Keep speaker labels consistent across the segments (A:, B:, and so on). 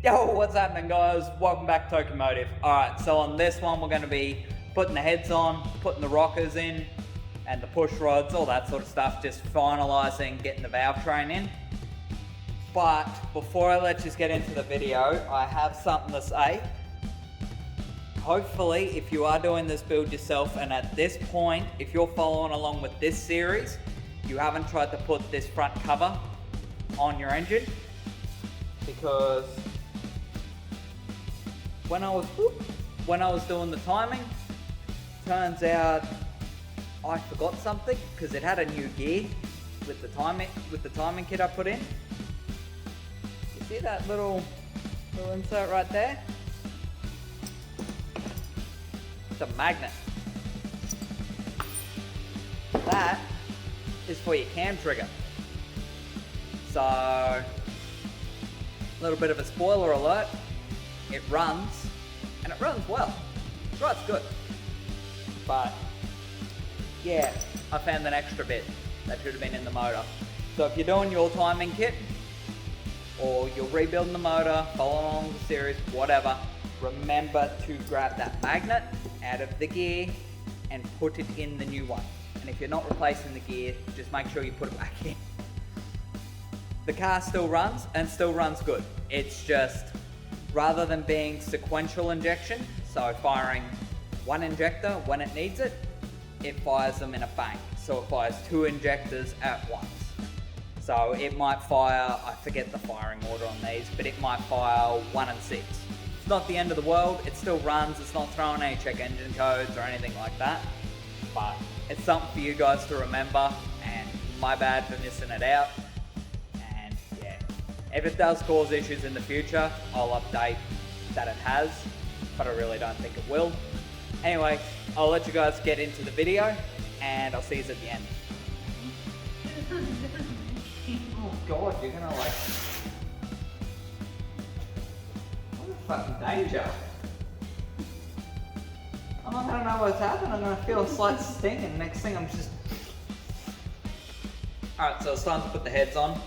A: Yo, what's happening guys? Welcome back to Tokimotive. Alright, so on this one we're going to be putting the heads on, putting the rockers in, and the push rods, all that sort of stuff, just finalising getting the valve train in. But before I let you get into the video, I have something to say. Hopefully, if you are doing this build yourself, and at this point, if you're following along with this series, you haven't tried to put this front cover on your engine, because when I was doing the timing, turns out I forgot something because it had a new gear with the timing kit I put in. You see that little insert right there? It's a magnet. That is for your cam trigger. So, a little bit of a spoiler alert. It runs, and it runs well. It runs good. But, yeah, I found an extra bit that should have been in the motor. So if you're doing your timing kit, or you're rebuilding the motor, following along the series, whatever, remember to grab that magnet out of the gear and put it in the new one. And if you're not replacing the gear, just make sure you put it back in. The car still runs, and still runs good. It's just, rather than being sequential injection, so firing one injector when it needs it, it fires them in a bank. So it fires two injectors at once. So it might fire, I forget the firing order on these, but it might fire 1 and 6. It's not the end of the world, it still runs, it's not throwing any check engine codes or anything like that. But it's something for you guys to remember, and my bad for missing it out. If it does cause issues in the future, I'll update that it has, but I really don't think it will. Anyway, I'll let you guys get into the video, and I'll see you at the end. Oh god, you're gonna like... What a fucking danger. I'm not gonna know what's happening, I'm gonna feel a slight sting, and next thing I'm just... Alright, so it's time to put the heads on.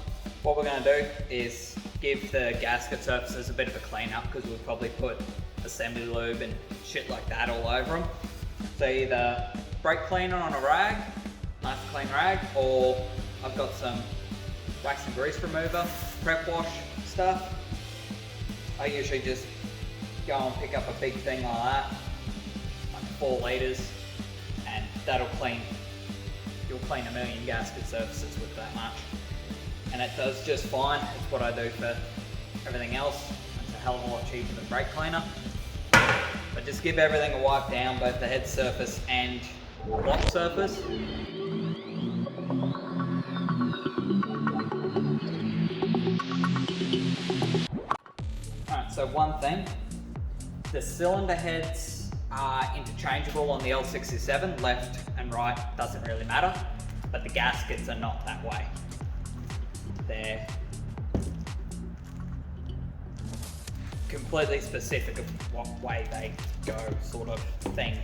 A: What we're going to do is give the gasket surfaces a bit of a clean up, because we'll probably put assembly lube and shit like that all over them. So either brake cleaner on a rag, nice clean rag, or I've got some wax and grease remover, prep wash stuff. I usually just go and pick up a big thing like that, like 4 litres, and that'll clean, you'll clean a million gasket surfaces with that much. And it does just fine. It's what I do for everything else. It's a hell of a lot cheaper than brake cleaner. But just give everything a wipe down, both the head surface and block surface. Alright, so one thing. The cylinder heads are interchangeable on the L67, left and right, doesn't really matter. But the gaskets are not that way. They're completely specific of what way they go, sort of thing.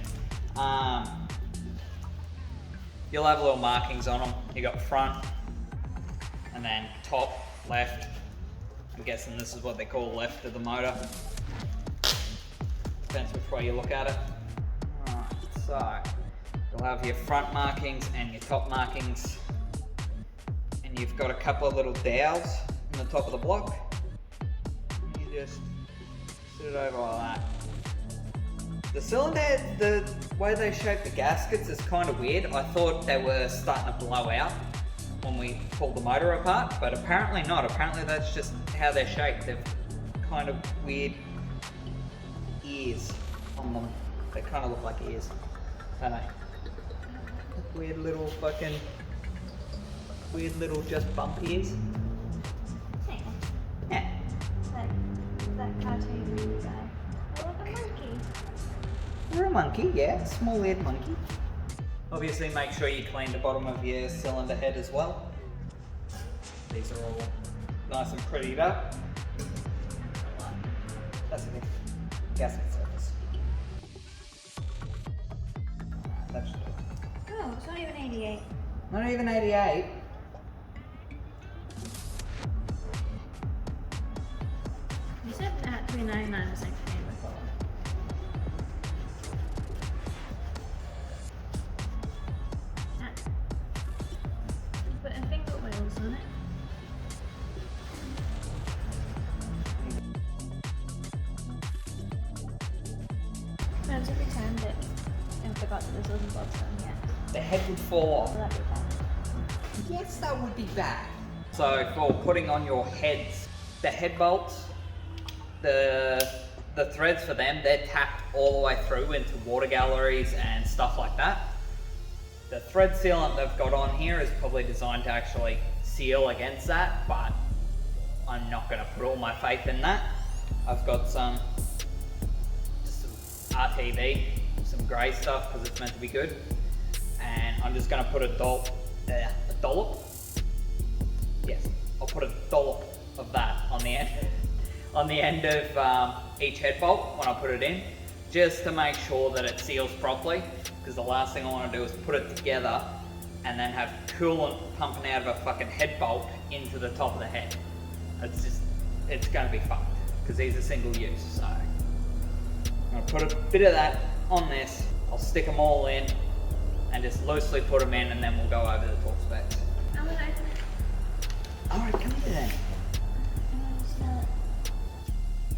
A: You'll have little markings on them. You got front, and then top, left. I'm guessing this is what they call left of the motor. Depends which way you look at it. Alright, so you'll have your front markings and your top markings. You've got a couple of little dowels on the top of the block. You just sit it over like that. The cylinder heads, the way they shape the gaskets is kind of weird. I thought they were starting to blow out when we pulled the motor apart, but apparently not. Apparently that's just how they're shaped. They've kind of weird ears on them. They kind of look like ears, don't they? Weird little fucking... weird little just bump ears. Yeah.
B: That cartoon guy. Or like a monkey.
A: You're a monkey, yeah. Small-eared monkey. Obviously make sure you clean the bottom of your cylinder head as well. These are all nice and prettied up. That's okay. Gasket surface. That should do it.
B: Oh, it's not even 88.
A: Not even 88.
B: You said me 99% clean before. Ah. Put a finger wheels on it. Sometimes every time that I forgot that there's little bobs on here.
A: The head would fall off.
B: So that'd be bad.
A: Yes, that would be bad. So for putting on your heads, the head bolts, the threads for them, they're tapped all the way through into water galleries and stuff like that. The thread sealant they've got on here is probably designed to actually seal against that, but I'm not going to put all my faith in that. I've got some RTV, some grey stuff because it's meant to be good, and I'm just going to put a dollop. Yes, I'll put a dollop of that on the end of each head bolt when I put it in, just to make sure that it seals properly. Because the last thing I want to do is put it together and then have coolant pumping out of a fucking head bolt into the top of the head. It's going to be fucked because these are single use. So I'm going to put a bit of that on this. I'll stick them all in and just loosely put them in, and then we'll go over the torque specs.
B: I'm gonna open it.
A: Alright, come here then.
B: I want to smell it.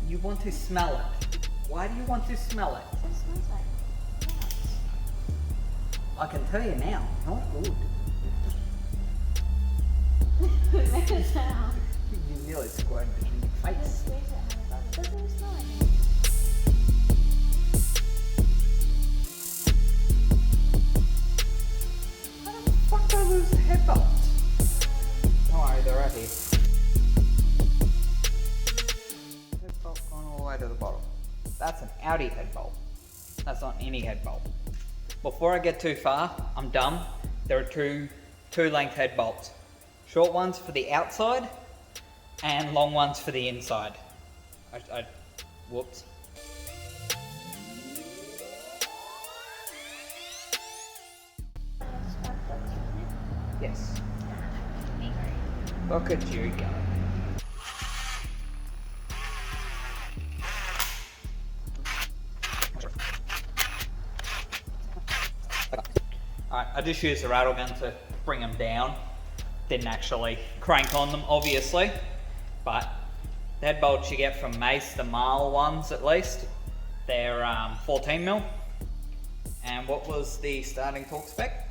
A: You want to smell it. Why do you want to smell it?
B: What it smells like? Yes.
A: I can tell you now, not good.
B: Make it sound.
A: You nearly squirted it in your
B: Just
A: face.
B: squeeze it and have a bubble. Doesn't it smell like it?
A: How the fuck do I lose the head bolts? Don't worry, they're right here. Head bolt gone all the way to the bottom. That's an Audi head bolt. That's not any head bolt. Before I get too far, I'm dumb. There are two length head bolts. Short ones for the outside and long ones for the inside. Whoops.
B: Spark plugs from it.
A: Yes.
B: Me.
A: Look at you go. Alright, I just used the rattle gun to bring them down. Didn't actually crank on them, obviously. But the head bolts you get from Mace, the Marl ones at least, they're 14 mil. And what was the starting torque spec?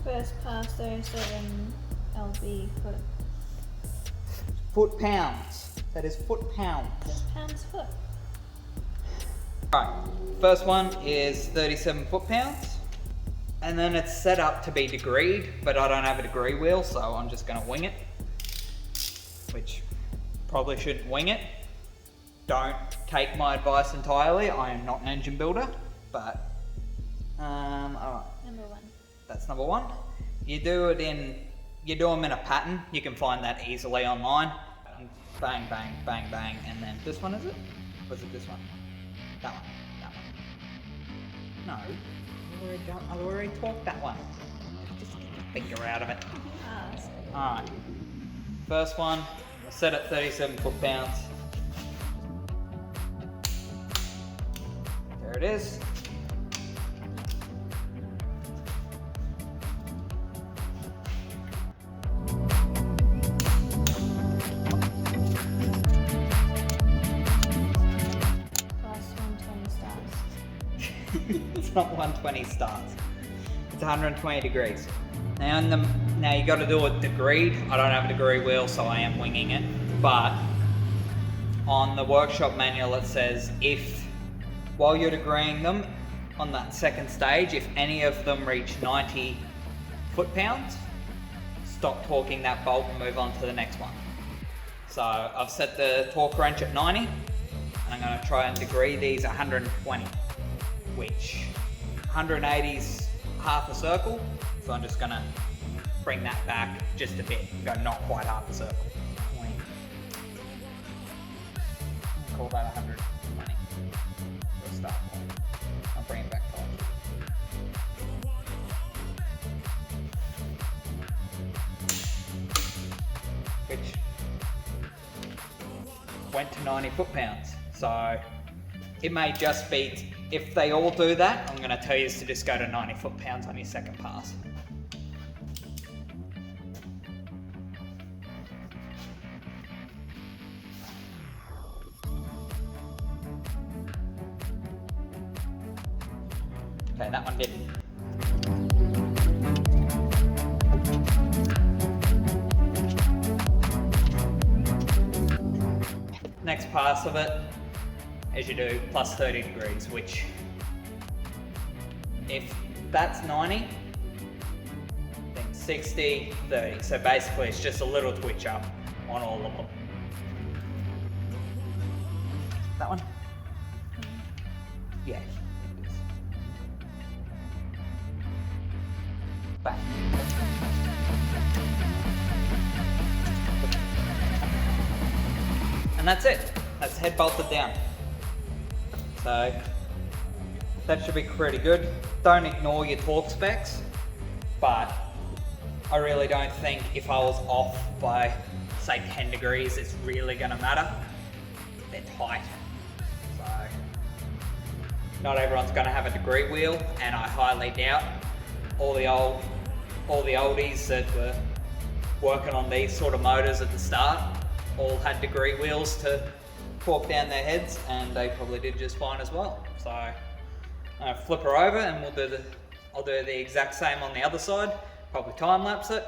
B: First pass 37 lb foot.
A: Foot pounds. That is foot pounds.
B: Pounds foot.
A: Alright, first one is 37 foot pounds. And then it's set up to be degreed, but I don't have a degree wheel, so I'm just going to wing it. Which probably shouldn't wing it. Don't take my advice entirely. I am not an engine builder, but alright.
B: Number one.
A: That's number one. You do them in a pattern. You can find that easily online. Bang, bang, bang, bang, and then this one, is it? Was it this one? That one. That one. No. I've already talked that one. Just get your finger out of it. Alright. First one, set at 37 foot pounds. There it is.
B: Plus 120 stars.
A: It's not 120 stars. It's 120 degrees. Now you got to do it degreed. I don't have a degree wheel, so I am winging it. But on the workshop manual, it says while you're degreeing them on that second stage, if any of them reach 90 foot-pounds, stop torquing that bolt and move on to the next one. So I've set the torque wrench at 90, and I'm going to try and degree these 120, which 180 is half a circle. So I'm just going to bring that back just a bit, go not quite half a circle. Call that 120 for a start point. I'll bring it back to life. Which went to 90 foot-pounds. So it may just be, if they all do that, I'm going to tell you to just go to 90 foot-pounds on your second pass. Okay, that one didn't. Next pass of it, as you do, plus 30 degrees, which if that's 90, then 60, 30. So basically it's just a little twitch up on all of them. That one? Yeah. Back. And that's it. That's head bolted down. So that should be pretty good. Don't ignore your torque specs, but I really don't think if I was off by say 10 degrees, it's really gonna matter. They're tight. So not everyone's gonna have a degree wheel, and I highly doubt all the oldies that were working on these sort of motors at the start all had degree wheels to torque down their heads, and they probably did just fine as well. So flip her over and I'll do the exact same on the other side, probably time lapse it.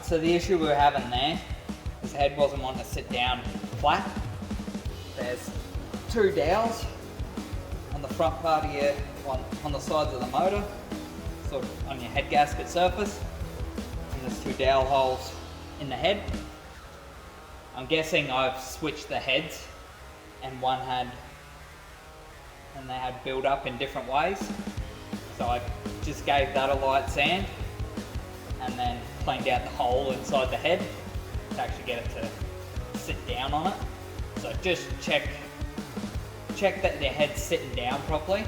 A: So the issue we were having there, his head wasn't wanting to sit down flat. There's two dowels on the front part of your, on the sides of the motor, sort of on your head gasket surface, and there's two dowel holes in the head. I'm guessing I've switched the heads, and they had build up in different ways. So I just gave that a light sand, and then cleaned out the hole inside the head to actually get it to sit down on it. So just check that the head's sitting down properly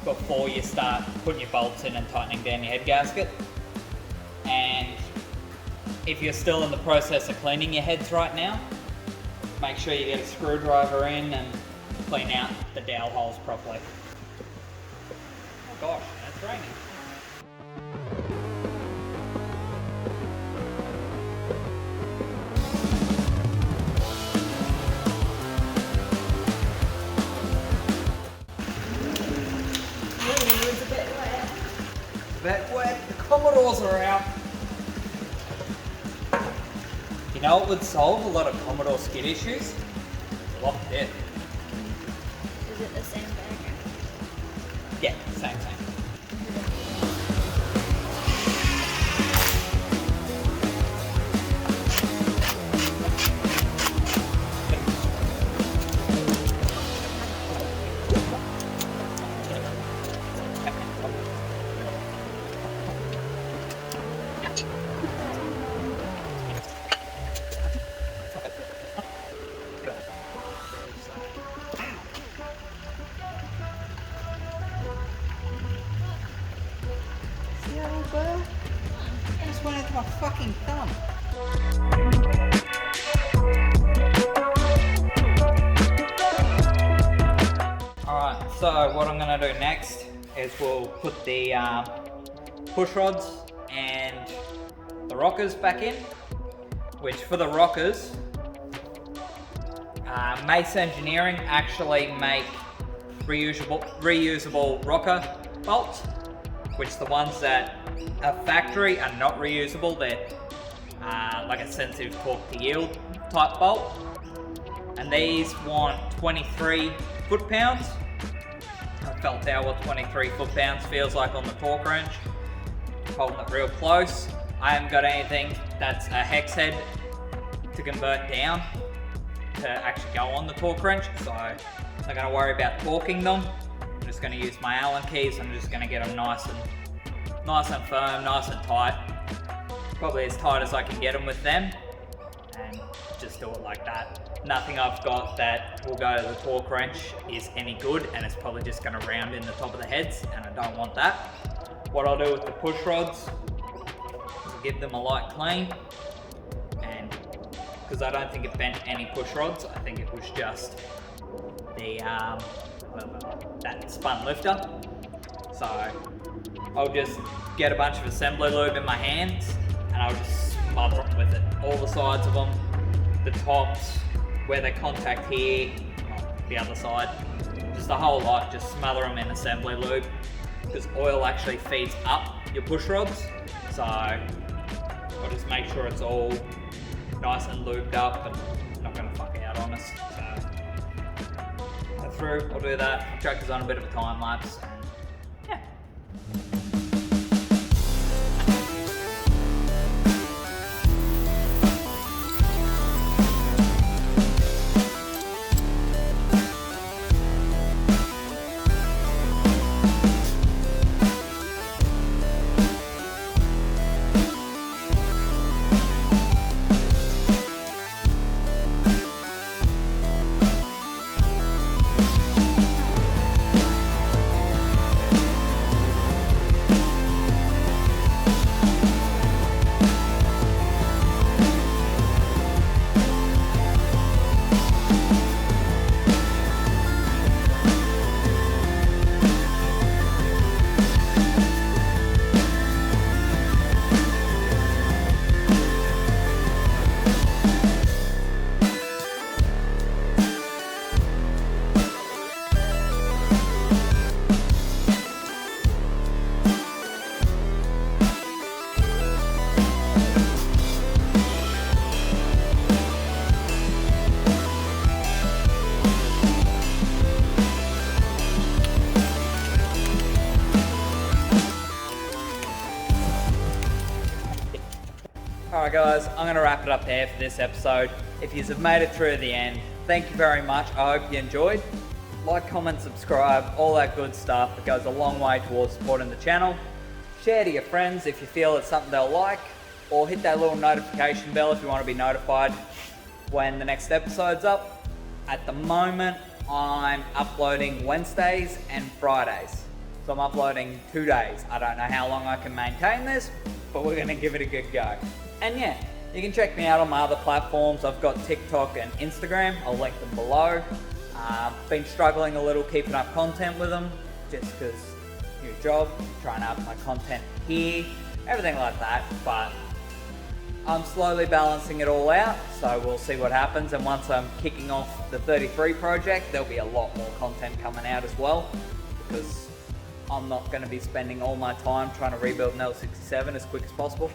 A: before you start putting your bolts in and tightening down your head gasket. And if you're still in the process of cleaning your heads right now, make sure you get a screwdriver in and clean out the dowel holes properly. Oh gosh, it's raining. Bit wet, the commodores are out. You know what would solve a lot of Commodore skid issues? Lock dip.
B: Is it the same burger?
A: Yeah, same. I just went into my fucking thumb. Alright, so what I'm going to do next is we'll put the push rods and rockers back in, which for the rockers, Mace Engineering actually make reusable rocker bolts, which the ones that are factory are not reusable. They're like a sensitive torque to yield type bolt, and these want 23 foot-pounds. I felt out what 23 foot-pounds feels like on the torque wrench, holding it real close. I haven't got anything that's a hex head to convert down to actually go on the torque wrench, so I'm not going to worry about torquing them. I'm just going to use my Allen keys. I'm just going to get them nice and firm, nice and tight, probably as tight as I can get them with them, and just do it like that. Nothing I've got that will go to the torque wrench is any good, and it's probably just going to round in the top of the heads, and I don't want that. What I'll do with the push rods is give them a light clean, and because I don't think it bent any push rods, I think it was just the that spun lifter. So I'll just get a bunch of assembly lube in my hands, and I'll just smother it with it, all the sides of them, the tops, where they contact here, the other side, just the whole lot. Just smother them in assembly lube, because oil actually feeds up your push rods, so I'll just make sure it's all nice and lubed up and not going to fuck out on us. So go through, I'll do that. Tractor's on a bit of a time lapse, and yeah. Alright guys, I'm going to wrap it up there for this episode. If you have made it through the end, thank you very much. I hope you enjoyed. Like, comment, subscribe, all that good stuff. It goes a long way towards supporting the channel. Share to your friends if you feel it's something they'll like, or hit that little notification bell if you want to be notified when the next episode's up. At the moment, I'm uploading Wednesdays and Fridays. So I'm uploading 2 days. I don't know how long I can maintain this, but we're going to give it a good go. And yeah, you can check me out on my other platforms. I've got TikTok and Instagram. I'll link them below. Been struggling a little keeping up content with them, just because new job, trying to up my content here, everything like that. But I'm slowly balancing it all out, so we'll see what happens. And once I'm kicking off the 33 project, there'll be a lot more content coming out as well, because I'm not going to be spending all my time trying to rebuild an L67 as quick as possible.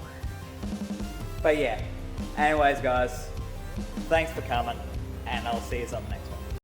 A: But yeah, anyways guys, thanks for coming, and I'll see you on the next one.